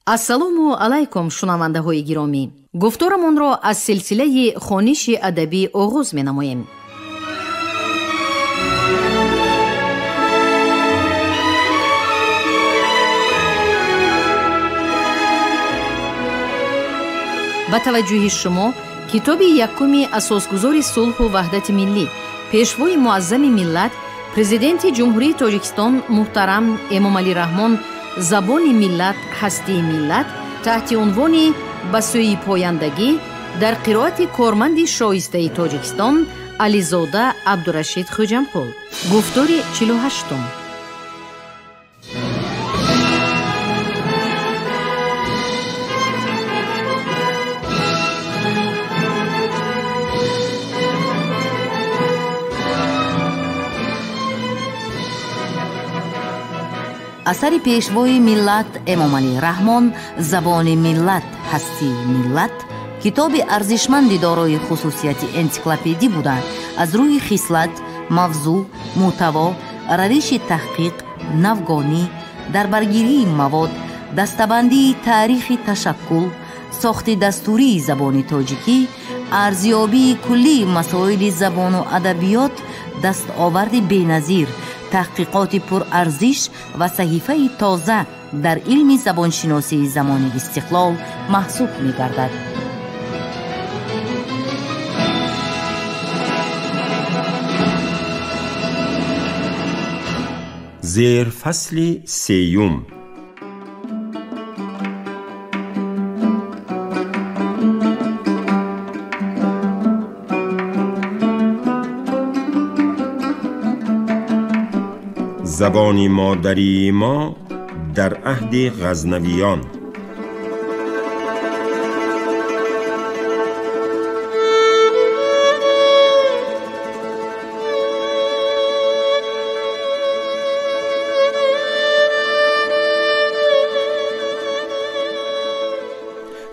ассалому алайкум шунавандаҳои гиромӣ. гуфторамонро аз силсилаи хониши адабӣ оғоз менамоем. ба таваҷҷӯҳи шумо китоби якуми асосгузори сулҳу ваҳдати миллӣ, пешвои муаззами миллат, президенти ҷумҳурии Тоҷикистон муҳтарам Эмомалӣ Раҳмон забони миллат ҳастии миллат таҳти унвони ба сӯи пояндагӣ дар қироати корманди шоистаи Тоҷикистон Ализода Абдурашид Хоҷамқул. гуфтори 48. асари пешвои миллат Эмомалӣ Раҳмон забони миллат ҳастии миллат китоби арзишманди дорои хусусияти энциклопедӣ буда аз рӯи хислат, мавзӯъ, муҳтаво, равиши таҳқиқ, навгонӣ, дарбаргирии мавод, дастабандии таърихи ташаккул, сохти дастурии забони тоҷикӣ, арзёбии куллии масоили забону адабиёт, дастоварди беназир, таҳқиқоти пурарзиш ва саҳифаи тоза дар илми забоншиносии замони истиқлол маҳсуб мегардад. زیر فصل سیوم. زبان مادری ما در عهد غزنویان.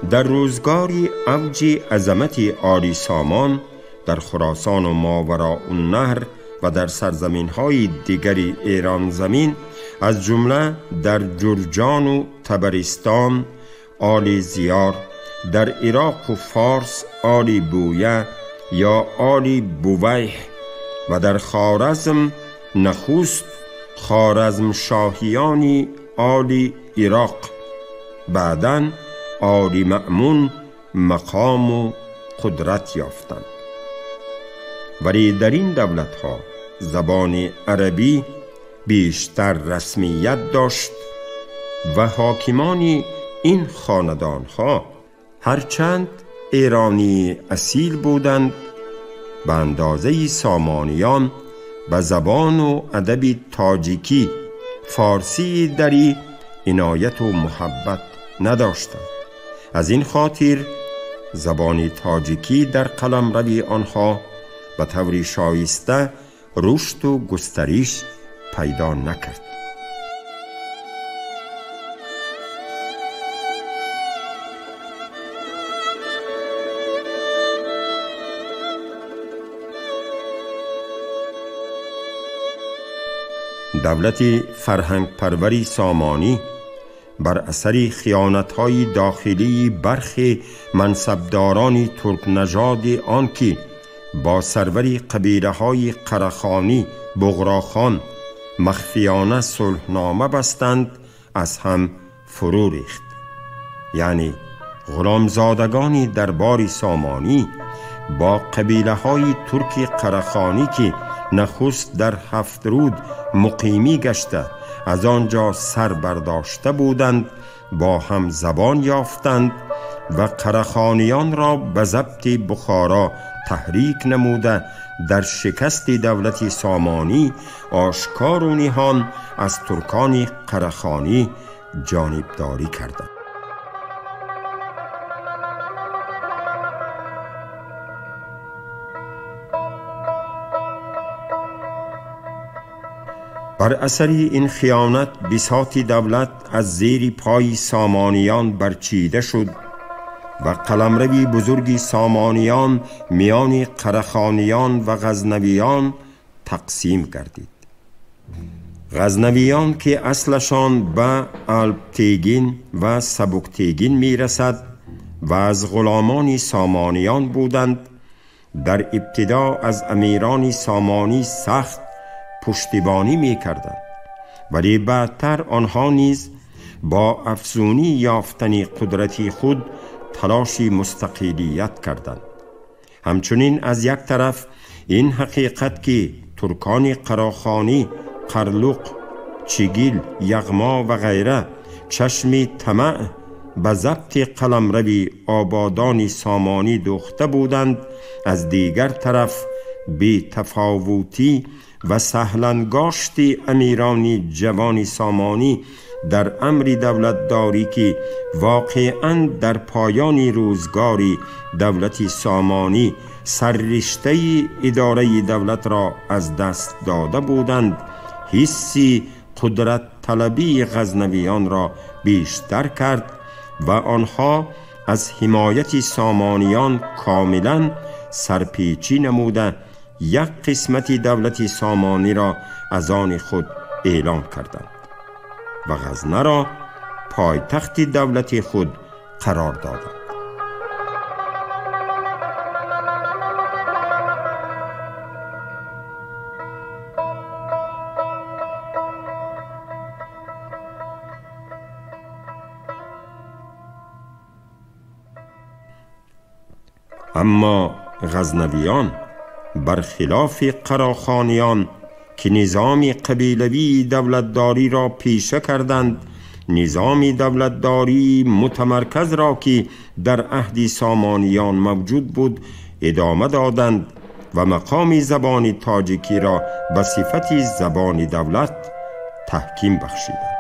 در روزگاری اوج عظمت عالی سامان در خراسان و ماوراءالنهر و در سرزمین‌های دیگر ایران زمین از جمله در جرجان و طبرستان آل زیار، در عراق و فارس آل بویه یا آل بویح و در خوارزم نخست خوارزم شاهیانی آل عراق، بعداً آل مأمون مقام و قدرت یافتند. ولی در این دولت‌ها زبان عربی بیشتر رسمیت داشت و حاکمان این خاندان‌ها هرچند ایرانی اصیل بودند به اندازه سامانیان به زبان و ادب تاجیکی فارسی دری عنایت و محبت نداشتند. از این خاطر زبان تاجیکی در قلمرو آنها به طور شایسته رشد و گسترش پیدا نکرد. دولت فرهنگ پروری سامانی بر اثر خیانت‌های داخلی برخی منصبداران ترک نژاد آنکه با سروری قبیله‌های قرخانی، بغراخان مخفیانه صلحنامه بستند از هم فرو ریخت. یعنی غلامزادگان دربار سامانی با قبیله‌های ترک قرخانی که نخست در هفت‌رود مقیمی گشته از آنجا سر برداشته بودند با هم زبان یافتند و قرخانیان را به ضبط بخارا تحریک نموده در شکست دولت سامانی آشکار و نهان از ترکان قرخانی جانبداری کردند. بر اثر این خیانت بساط دولت از زیر پای سامانیان برچیده شد و قلمروی بزرگی سامانیان میان قرخانیان و غزنویان تقسیم گردید. غزنویان که اصلشان به الپتیگین و سبکتیگین می رسد و از غلامان سامانیان بودند، در ابتدا از امیران سامانی سخت پشتیبانی می کردند، ولی بعدتر آنها نیز با افزونی یافتن قدرتی خود تلاشی مستقلیت کردند. همچنین از یک طرف این حقیقت که ترکان قراخانی، قرلوق، چگیل، یغما و غیره چشمی طمع به ضبط قلمرو آبادان سامانی دوخته بودند، از دیگر طرف بی تفاوتی و سهلنگاشت امیران جوان سامانی در امر دولتداری که واقعاً در پایان روزگاری دولت سامانی سررشته اداره دولت را از دست داده بودند، حسی قدرت طلبی غزنویان را بیشتر کرد و آنها از حمایت سامانیان کاملا سرپیچی نموده یک قسمت دولت سامانی را از آن خود اعلام کردند و غزنه را پایتخت دولت خود قرار دادند. اما غزنویان برخلاف قراخانیان که نظام قبیلوی دولتداری را پیشه کردند، نظام دولتداری متمرکز را که در عهد سامانیان موجود بود ادامه دادند و مقام زبان تاجیکی را به صفت زبان دولت تحکیم بخشیدند.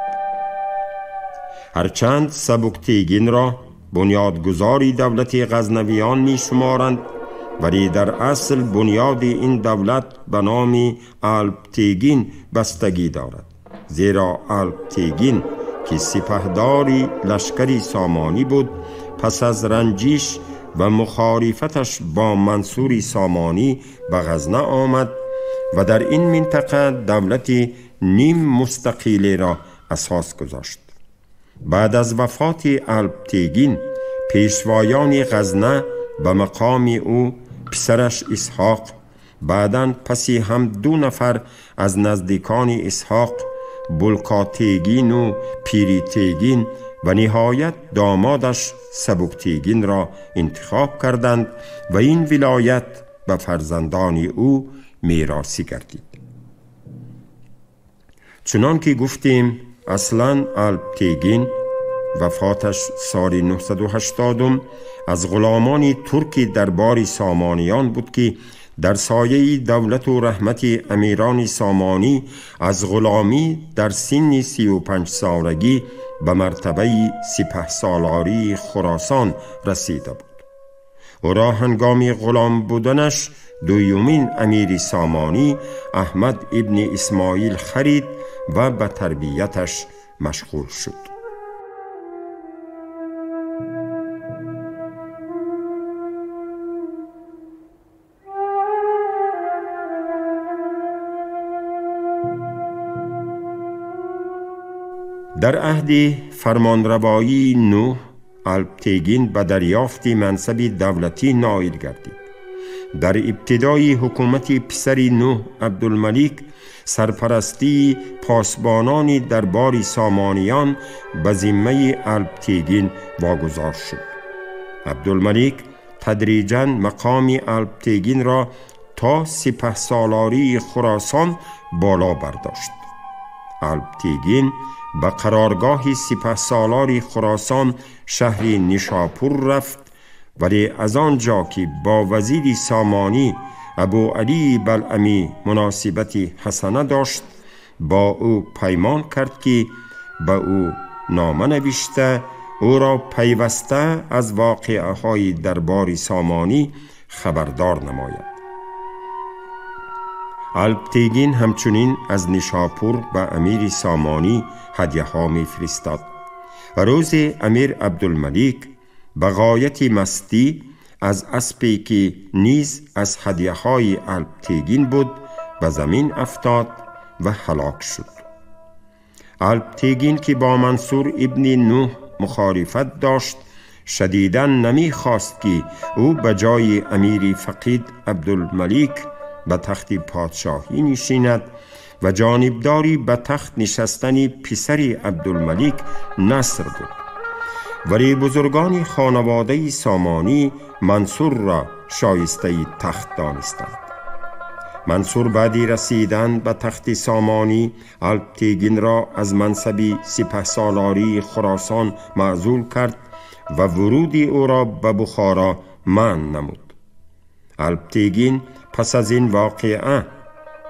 هرچند سبکتیگین را بنیادگذاری دولت غزنویان می شمارند، ولی در اصل بنیاد این دولت به نام الپتیگین بستگی دارد، زیرا الپتیگین که سپهداری لشکری سامانی بود، پس از رنجش و مخالفتش با منصور سامانی به غزنه آمد و در این منطقه دولت نیم مستقلی را اساس گذاشت. بعد از وفات الپتیگین پیشوایان غزنه به مقام او پسرش اسحاق، بعداً پسی هم 2 نفر از نزدیکان اسحاق، بلقاتیگین و پیریتیگین و نهایت دامادش سبکتیگین را انتخاب کردند و این ولایت به فرزندان او میراثی گردید. چنان که گفتیم اصلاً الپتیگین وفاتش سال 980 از غلامان ترک دربار سامانیان بود که در سایه دولت و رحمت امیران سامانی از غلامی در سن 35 سالگی به مرتبه سپهسالاری خراسان رسیده بود. او را هنگام غلام بودنش دویمین امیر سامانی احمد ابن اسماعیل خرید و به تربیتش مشغول شد. در عهد فرمانروایی نوح، الپتیگین به دریافت منصب دولتی نائل گردید. در ابتدای حکومت پسر نوح عبدالملیک سرپرستی پاسبانان دربار سامانیان به ذمه الپتیگین واگذار شد. عبدالملیک تدریجاً مقام الپتیگین را تا سپهسالاری خراسان بالا برداشت. الپتیگین به قرارگاه سپهسالار خراسان شهر نیشاپور رفت، ولی از آنجا که با وزیر سامانی ابو علی بلعمی مناسبت حسنه داشت، با او پیمان کرد که به او نامه نوشته او را پیوسته از واقعه های دربار سامانی خبردار نماید. الپتیگین همچنین از نیشاپور به امیر سامانی هدیه ها می فرستاد. روز امیر عبدالملیک به غایت مستی از اسبی که نیز از هدیه های الپتیگین بود به زمین افتاد و هلاک شد. الپتیگین که با منصور ابن نوح مخالفت داشت، شدیداً نمی‌خواست که او به جای امیر فقید عبدالملک به تخت پادشاهی نشیند و جانبداری به تخت نشستن پسر عبدالملک نصر بود. ولی بزرگان خانواده سامانی منصور را شایسته تخت دانستند. منصور بعد رسیدن به تخت سامانی الپتیگین را از منصب سپهسالاری خراسان معزول کرد و ورود او را به بخارا منع نمود. الپتیگین پس از این واقعه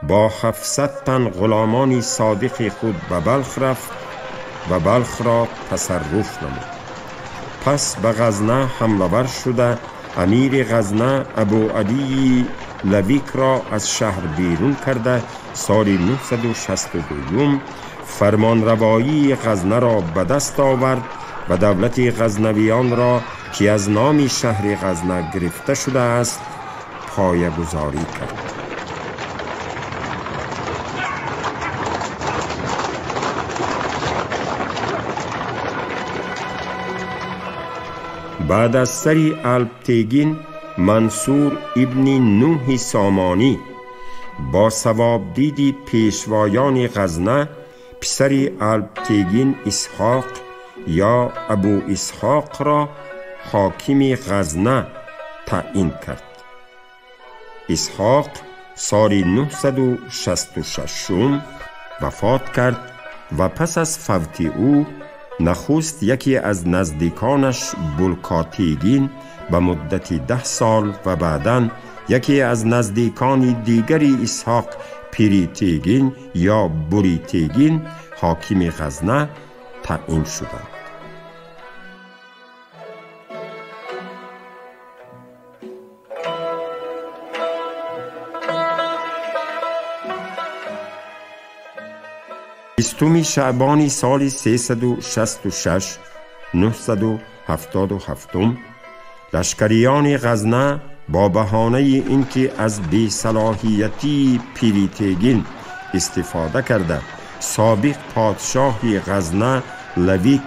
با 700 تن غلامان صادق خود به بلخ رفت و بلخ را تصرف نمود. پس به غزنه حمله ور شده امیر غزنه ابو علی لویک را از شهر بیرون کرده سال 962 فرمان روایی غزنه را به دست آورد و دولت غزنویان را که از نام شهر غزنه گرفته شده است پایه‌گذاری کرد. بعد از سری الپتیگین منصور ابن نوح سامانی با ثواب دیدی پیشوایان غزنه پسر الپتیگین اسحاق یا ابو اسحاق را حاکم غزنه تعیین کرد. اسحاق سال 966 وفات کرد و پس از فوت او نخست یکی از نزدیکانش بلکاتیگین به مدت 10 سال و بعداً یکی از نزدیکان دیگری اسحاق پیریتیگین یا بوریتیگین حاکم غزنه تعیین شدند. بیستم شعبان سال 366 977 لشکریان غزنه با بهانه اینکه از بی‌صلاحیتی پیریتیگین استفاده کرده سابق پادشاه غزنه لویک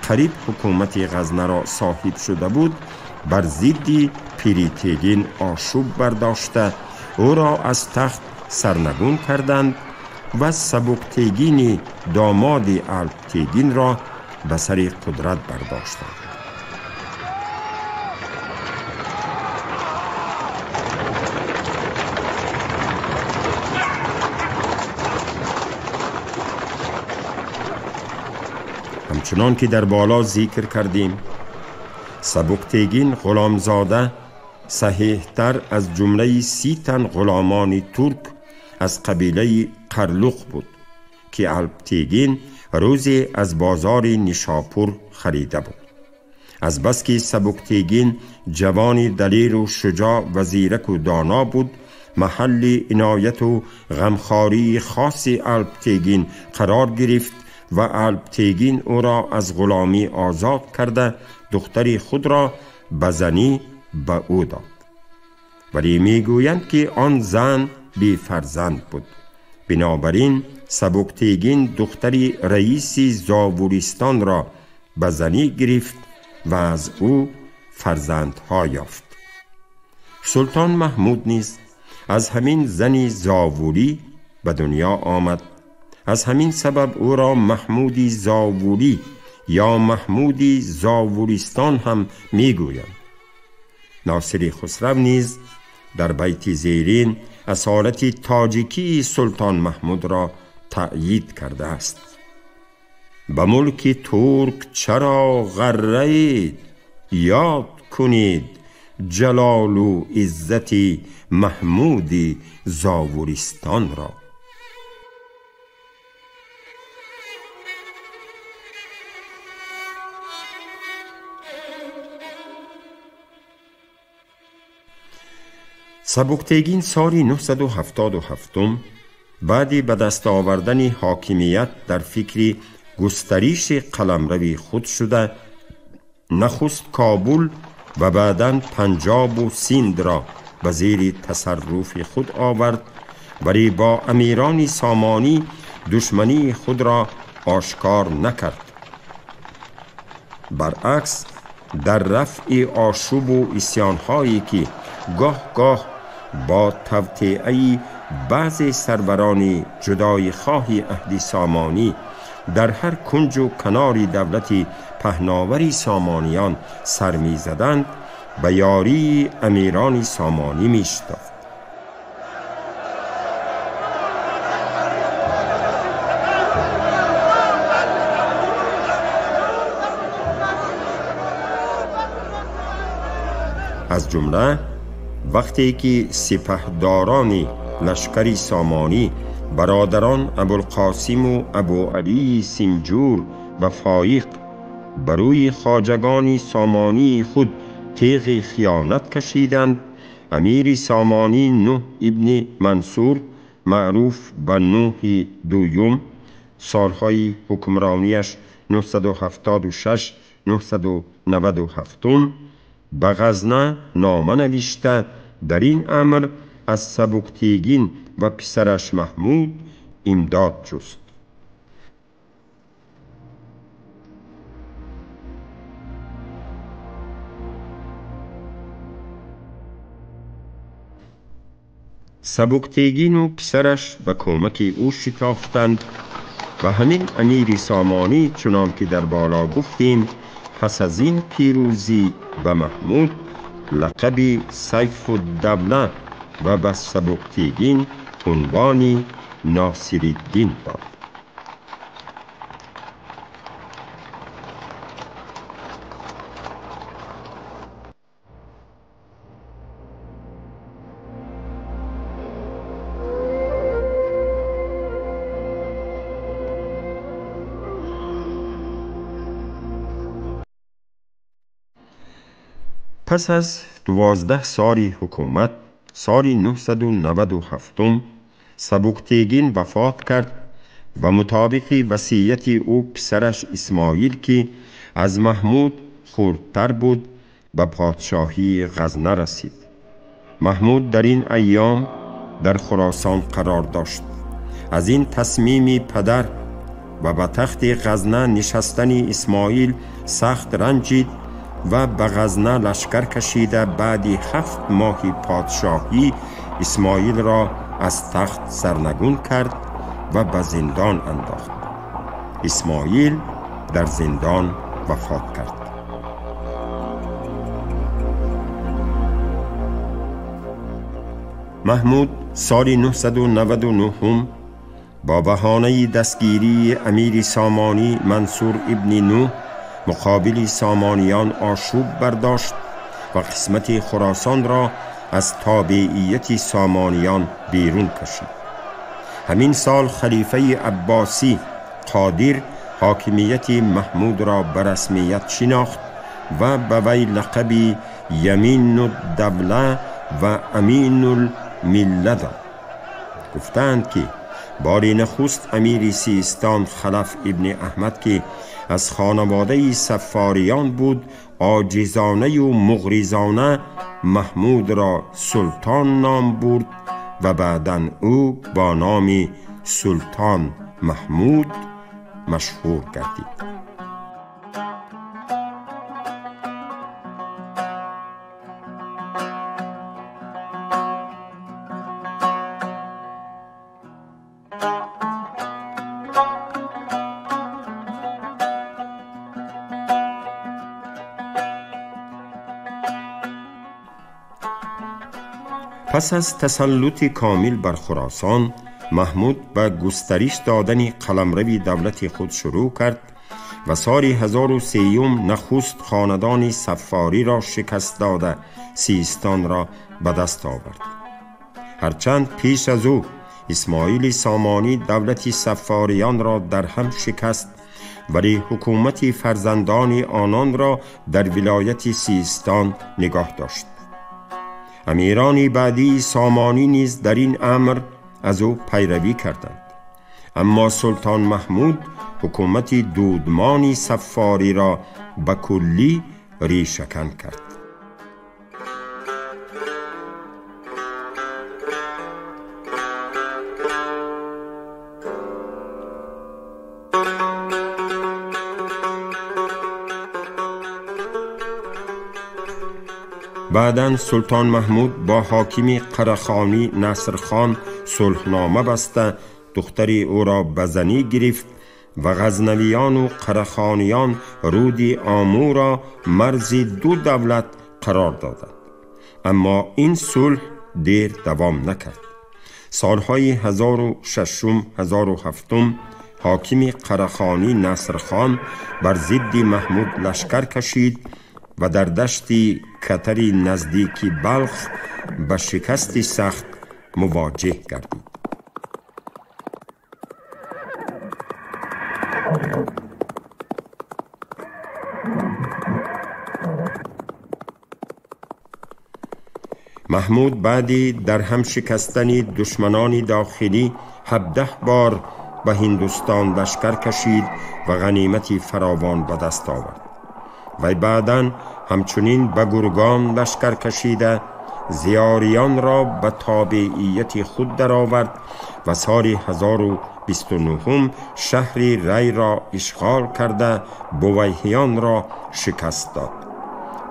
قریب حکومت غزنه را صاحب شده بود، بر ضد پیریتیگین آشوب برداشته او را از تخت سرنگون کردند و سبکتیگین داماد الپتیگین را به سر قدرت برداشتند. همچنان که در بالا ذکر کردیم، سبکتیگین غلامزاده صحیح‌تر از جمله 30 تن غلامان ترک از قبیله قرلوق بود که الپتیگین روزی از بازار نیشاپور خریده بود. از بس که سبکتیگین جوانی دلیر و شجاع و زیرک و دانا بود، محل عنایت و غمخواری خاص الپتیگین قرار گرفت و الپتیگین او را از غلامی آزاد کرده دختری خود را به زنی به او داد. ولی میگویند که آن زن بی فرزند بود. بنابراین سبکتیگین دختری رئیس زاوریستان را به زنی گرفت و از او فرزندها یافت. سلطان محمود نیز از همین زنی زاوری به دنیا آمد. از همین سبب او را محمودی زاوری یا محمودی زاوریستان هم میگویند. ناصر خسرو نیز در بیت زیرین اصالت تاجیکی سلطان محمود را تأیید کرده است. به ملک ترک چرا غرید، یاد کنید جلال و عزت محمودی زاوریستان را. سبکتیگین سال 977 بعد به دست آوردن حاکمیت در فکر گستریش قلمرو خود شده، نخست کابل و بعداً پنجاب و سیند را به زیر تصرف خود آورد، ولی با امیران سامانی دشمنی خود را آشکار نکرد. برعکس در رفع آشوب و اسیان‌هایی که گاه با توطئه بعض سروران جدای خواهی عهد سامانی در هر کنج و کناری دولت پهناوری سامانیان سر می زدند، به یاری امیران سامانی می شتافت. از جمله وقتی که سپهداران لشکری سامانی برادران ابوالقاسم و ابو علی سنجور و فایق بروی خواجگان سامانی خود تیغ خیانت کشیدند، امیر سامانی نوح ابن منصور معروف به نوح دویم، سالهای حکمرانیش 976 997 به غزنه نامه نوشته در این امر از سبکتیگین و پسرش محمود امداد جست. سبکتیگین و پسرش به کمک او شتافتند و همین امیر سامانی چنان که در بالا گفتیم پس از این پیروزی به محمود لقب سیف الدوله و به سبکتیگین عنوان ناصرالدین داد. پس از 12 سال حکومت، سال 997 سبکتیگین وفات کرد و مطابق وصیت او پسرش اسماعیل که از محمود خردتر بود به پادشاهی غزنه رسید. محمود در این ایام در خراسان قرار داشت. از این تصمیم پدر و به تخت غزنه نشستن اسماعیل سخت رنجید و به غزنه لشکر کشیده بعد 7 ماه پادشاهی اسماعیل را از تخت سرنگون کرد و به زندان انداخت. اسماعیل در زندان وفات کرد. محمود سال 999 با بهانه دستگیری امیر سامانی منصور ابن نوح مقابل سامانیان آشوب برداشت و قسمت خراسان را از تابعیت سامانیان بیرون کشید. همین سال خلیفه عباسی قادر حاکمیت محمود را به رسمیت شناخت و به وی لقب یمین الدوله و امین المله داد. گفتند که بار نخست امیر سیستان خلف ابن احمد که از خانواده صفاریان بود عاجزانه و مغرضانه محمود را سلطان نام برد و بعداً او با نام سلطان محمود مشهور گردید. پس از تسلط کامل بر خراسان، محمود به گسترش دادن قلمرو دولت خود شروع کرد و سال 1003 نخست خاندان صفاری را شکست داده سیستان را به دست آورد. هرچند پیش از او اسماعیل سامانی دولت صفاریان را در هم شکست، ولی حکومت فرزندان آنان را در ولایت سیستان نگاه داشت. امیران بعدی سامانی نیز در این امر از او پیروی کردند، اما سلطان محمود حکومت دودمان صفاری را به کلی ریشه‌کن کرد. بعداً سلطان محمود با حاکم قرخانی نصرخان صلحنامه بسته دختری او را به زنی گرفت و غزنویان و قرخانیان رود آمو را مرز دو دولت قرار دادند. اما این صلح دیر دوام نکرد. سالهای 1006 1007 حاکم قرخانی نصرخان بر ضد محمود لشکر کشید و در دشت کتری نزدیک بلخ به شکستی سخت مواجه گردید. محمود بعدی در هم شکستن دشمنان داخلی 17 بار به هندوستان لشکر کشید و غنیمتی فراوان به دست آورد. و بعداً همچنین به گرگان لشکر کشیده زیاریان را به تابعیت خود درآورد و سال 1029 شهر ری را اشغال کرده بویهیان را شکست داد.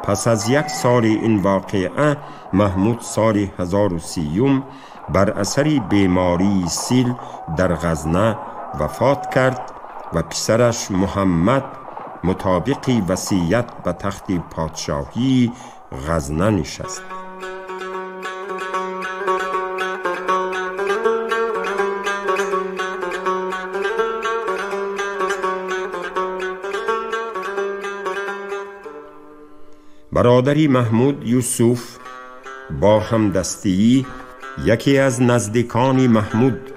پس از 1 سال این واقعه محمود سال 1030 بر اثر بیماری سیل در غزنه وفات کرد و پسرش محمد مطابق وصیت به تخت پادشاهی غزنه نشست. برادری محمود یوسف با همدستی یکی از نزدیکان محمود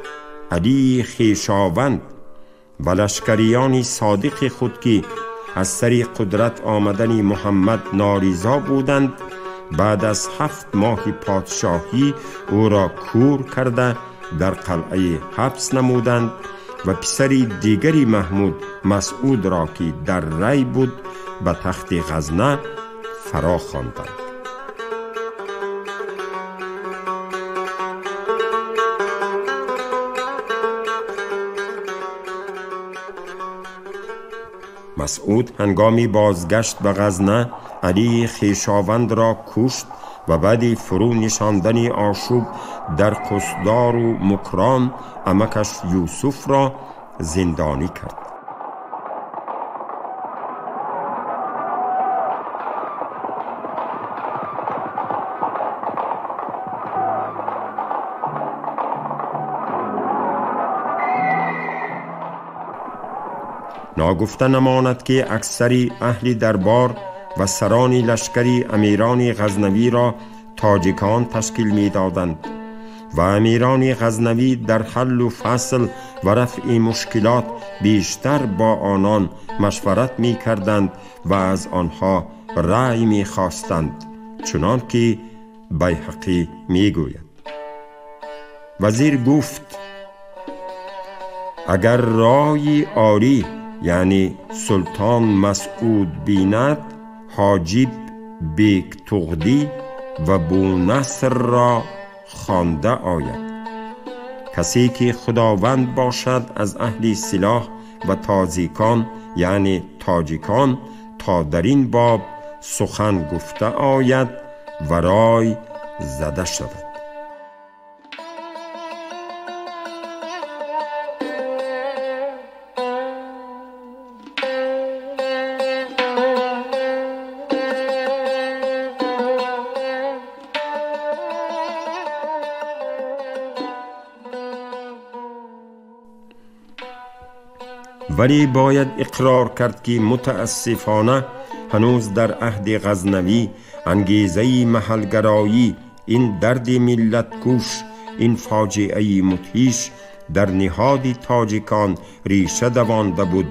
علی خویشاوند و لشکریان صادق خود که از سر قدرت آمدن محمد ناریضا بودند بعد از 7 ماه پادشاهی او را کور کرده در قلعه حبس نمودند و پسر دیگری محمود مسعود را که در ری بود به تخت غزنه فرا خواندند. مسعود هنگامی بازگشت به غزنه علی خویشاوند را کشت و بعد فرو نشاندن آشوب در قصدار و مکران عمکش یوسف را زندانی کرد. ناگفته نماند که اکثر اهل دربار و سران لشکری امیران غزنوی را تاجیکان تشکیل می دادند و امیران غزنوی در حل و فصل و رفع مشکلات بیشتر با آنان مشورت می کردند و از آنها رأی می خواستند، چنان که بیهقی می گوید. وزیر گفت اگر رای عالی یعنی سلطان مسعود بیند حاجب بیک تغدی و بونصر را خوانده آید. کسی که خداوند باشد از اهل سلاح و تازیکان یعنی تاجیکان تا در این باب سخن گفته آید و رای زده شود. ولی باید اقرار کرد که متاسفانه هنوز در عهد غزنوی انگیزه محلگرایی، این درد ملت کوش، این فاجعه مدهش در نهاد تاجیکان ریشه دوانده بود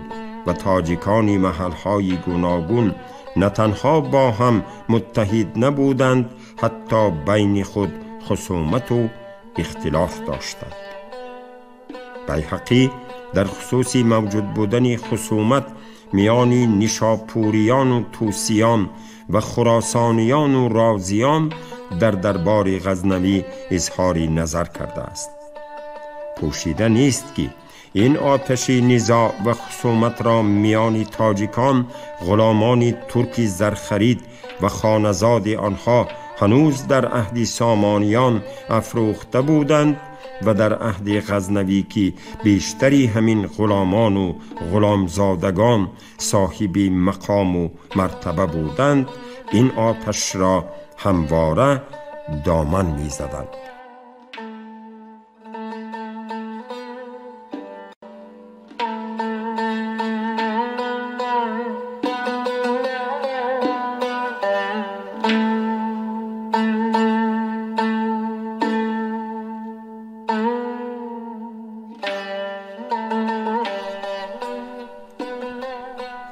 و تاجیکان محلهای گوناگون نه تنها با هم متحد نبودند، حتی بین خود خصومت و اختلاف داشتند. بیهقی در خصوص موجود بودن خصومت میان نیشاپوریان و توسیان و خراسانیان و رازیان در دربار غزنوی اظهار نظر کرده است. پوشیده نیست که این آتش نزاع و خصومت را میان تاجیکان، غلامان ترکی زرخرید و خانزاد آنها هنوز در عهد سامانیان افروخته بودند و در عهد غزنوی که بیشتری همین غلامان و غلامزادگان صاحب مقام و مرتبه بودند، این آتش را همواره دامن می زدند.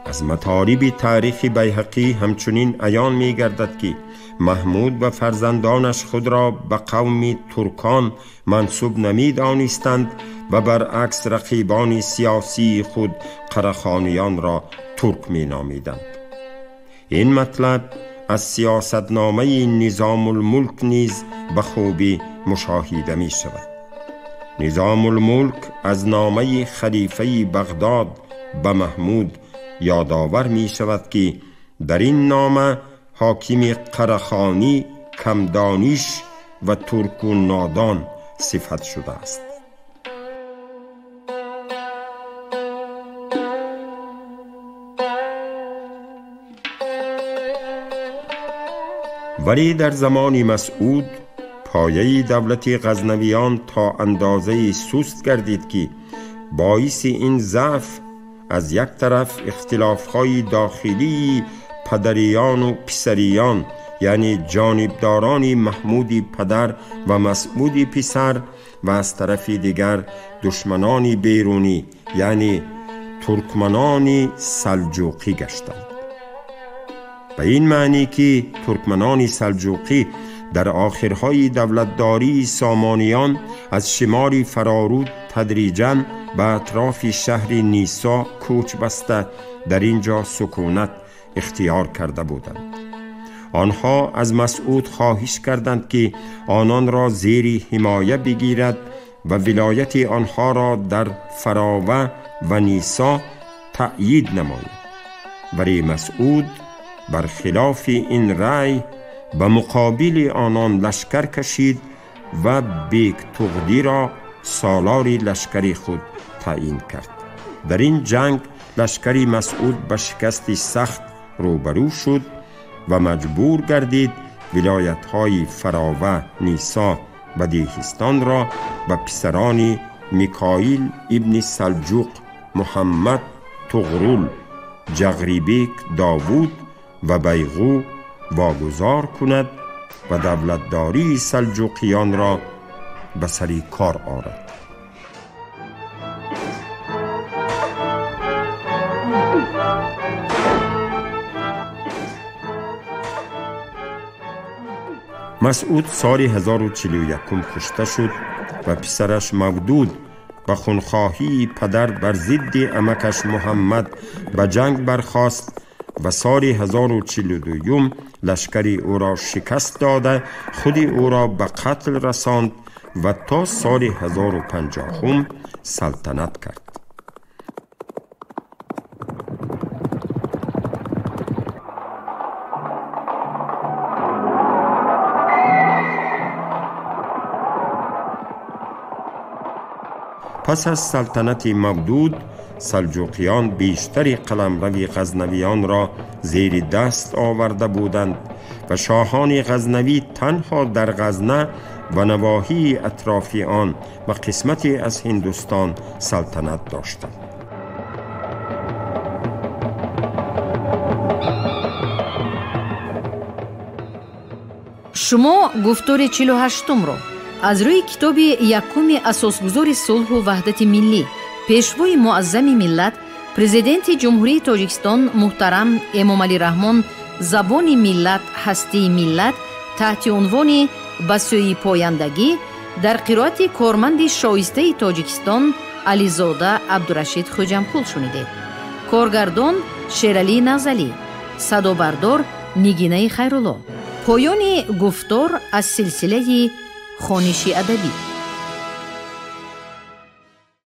از مطالب تاریخ بیهقی همچنین عیان می گردد که محمود و فرزندانش خود را به قوم ترکان منسوب نمی دانستند و برعکس رقیبان سیاسی خود قره‌خانیان را ترک می نامیدند. این مطلب از سیاستنامه نظام الملک نیز به خوبی مشاهده می شود. نظام الملک از نامه خلیفه بغداد به محمود یادآور می شود که در این نامه حاکم قره‌خانی کم دانش و ترک و نادان صفت شده است. ولی در زمان مسعود پایه دولت غزنویان تا اندازه سست گردید که باعث این ضعف از یک طرف اختلاف‌های داخلی پدریان و پسریان، یعنی جانبداران محمود پدر و مسعود پسر، و از طرف دیگر دشمنان بیرونی یعنی ترکمنان سلجوقی گشتند. به این معنی که ترکمنان سلجوقی در آخرهای دولتداری سامانیان از شمال فرارود تدریجاً به اطراف شهر نیسا کوچ بسته در اینجا سکونت اختیار کرده بودند. آنها از مسعود خواهش کردند که آنان را زیر حمایه بگیرد و ولایت آنها را در فراوه و نیسا تأیید نماید. ولی مسعود برخلاف این رأی به مقابل آنان لشکر کشید و بیک تغدی را سالار لشکری خود تعیین کرد. در این جنگ لشکری مسعود به شکست سخت روبرو شد و مجبور گردید ولایت‌های فراوه، نیسا و دیهستان را به پسران میکائیل ابن سلجوق، محمد طغرل، جغریبیک داوود و بیغو واگذار کند و دولتداری سلجوقیان را به سر کار آورد. مسعود سال 1041 کشته شد و پسرش مودود به خونخواهی پدر بر ضد عمکش محمد به جنگ برخاست و سال 1042 لشکری او را شکست داده خود او را به قتل رساند و تا سال 1050 سلطنت کرد. پس از سلطنت مودود، سلجوقیان بیشتری قلمرو غزنویان را زیر دست آورده بودند و شاهان غزنوی تنها در غزنه و نواحی اطراف آن و قسمتی از هندوستان سلطنت داشتند. شما گفتار 48 رو از روی کتاب یکم اساسگذار صلح و وحدت ملی، پیشوای معظم ملت، پرزیدنت جمهوری تاجیکستان محترم امامعلی رحمان، زبان ملت هستی ملت، تحت عنوان به سوی پایندگی، در قرائت کارمند شایسته تاجیکستان علیزاده عبدالرشید خوجمپول شنیدید. کارگردان شیرعلی نوزلی، صدابردار نگینه خیرالله. پایان گفتار از سلسله خوانش ادبی.